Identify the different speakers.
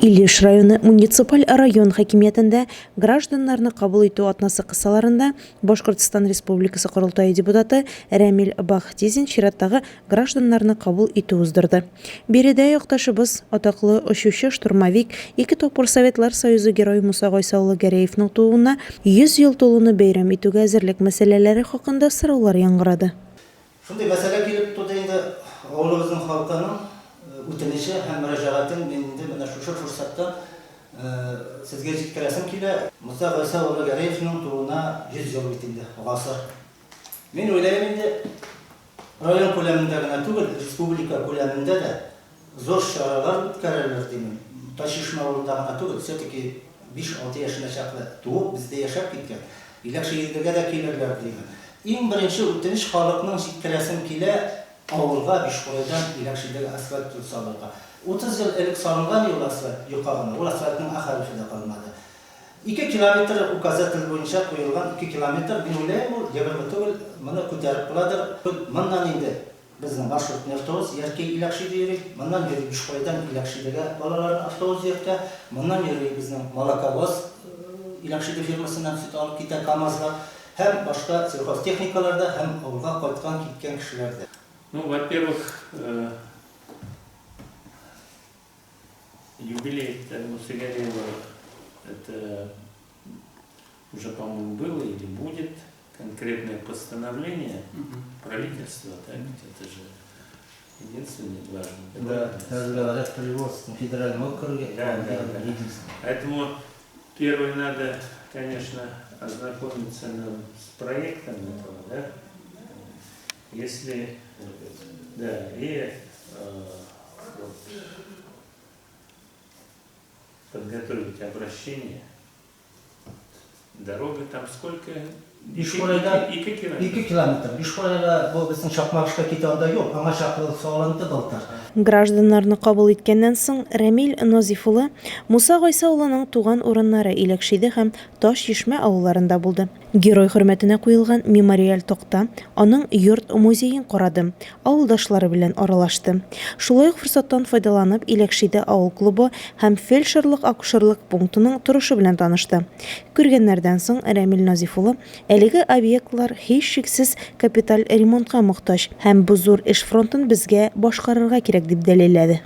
Speaker 1: Илеш районы муниципаль район хакимиятында гражданнарны кабул итү атнасы кысаларында Башкортстан Республикасы Курултайы депутаты Рамил Бахтизин чираттагы гражданнарны кабул итү уздырды. Биредә якташыбыз атаклы очучы штурмовик Ике топор Советлар Союзы герой Муса Гайсаулы Гәрәевнең тууына 100 ел тулуны бәйрәм итүгә әзерлек мәсьәләләре хакында сораулар яңгырады.
Speaker 2: Шундай мәсьәлә килеп туды инде авылыбызның халкының үтенече һәм мөрәҗәгатен мен инде менә шушы форсатта сезгә җиткерәсем килә. Муса Гайсаулы Гәрәевнең тууына 100 ел бит инде, гасыр. Мин уйлыйм инде район күләмендә генә түгел, республика күләмендә дә зур чаралар үткәрелер дим. Ташишма авылында гына түгел, все-таки 5-6 яшына чаклы туып бездә яшәп киткән. Иләкше илдәгә дә килерләр дим. Иң беренче үтенеч халыкның җиткерәсем килә авылга Бишкорайдан Иләкшедәге асфальт салырга. 30 ел элек салынган юл асфальт юкагына, ул асфальтның ахарышы да калмады. 2 километр указатель буенча куелган 2 километр мин уйлыйм, ул җибәрмә түгел, моны күтәреп буладыр. Моннан инде безнең маршрутный автобус Яркей Иләкшедә йөри, моннан йөри Бишкорайдан Иләкшедәге балаларның автобус йөртә, моннан йөри безнең Молоковоз Иләкшедә фирмасыннан сөт алып китә КАМАЗга, һәм башка сельхозтехникаларда, һәм авылга кайткан киткән кешеләрдә.
Speaker 3: Ну, во-первых, юбилей Мусы Гәрәева, это уже, по-моему, было или будет конкретное постановление правительства, так? Это же единственный важный.
Speaker 2: Да, говорят, производство федерального округа.
Speaker 3: Да. Поэтому первое надо, конечно, ознакомиться нам с проектом этого, да? Если, да, и вот, подготовить обращение. Дорога там сколько?
Speaker 2: Бишкорайдан 2 километр. Бишкорайга бу безнең Чакмагышка китә анда юл, аңа чакры салынды былтыр.
Speaker 1: Гражданнарны кабул иткәннән соң Рамил Назифулы Муса Гайсаулының туган урыннары Иләкшедә һәм Таш-Чишмә авылларында булды. Герой хөрмәтенә куелган мемориаль токта аның йорт музеен карады, авылдашлары белән аралашты. Шулай ук форсаттан файдаланып Иләкшедә авыл клубы һәм фельдшерлык-акушерлык пунктының торышы белән танышты. Күргәннәрдән соң Рамил Назифулы әлеге объектлар һичшиксез капиталь ремонтка мохтаҗ һәм бу зур эш фронтын безгә башкарырга кирәк дип дәлилләде.